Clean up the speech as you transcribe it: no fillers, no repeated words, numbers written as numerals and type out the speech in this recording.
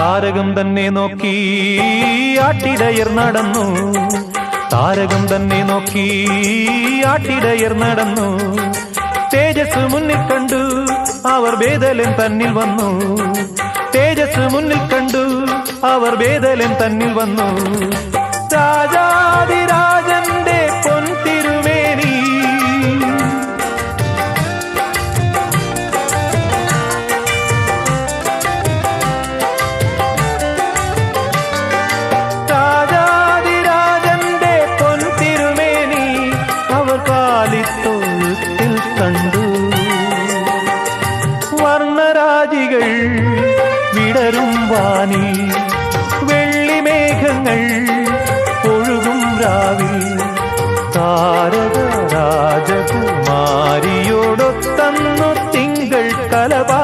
താരകം തന്നെ നോക്കി ആട്ടിടയർ നടന്നു, താരകം തന്നെ നോക്കി ആട്ടിടയർ നടന്നു. തേജസ് മുന്നിൽ കണ്ടു അവർ ബേദലൻ തന്നിൽ വന്നു, തേജസ് മുന്നിൽ കണ്ടു അവർ ബേദലൻ തന്നിൽ വന്നു. രാജാതിരാജന്റെ പൊൻതിരുമേനി ത്തിൽ കണ്ടു. വർണ്ണരാജികൾ വിടരും വാനി, വെള്ളിമേഘങ്ങൾ ഒഴുകും രാവിൽ. താരക രാജകുമാരിയോടൊത്തന്നു തിങ്കൾ കലപാ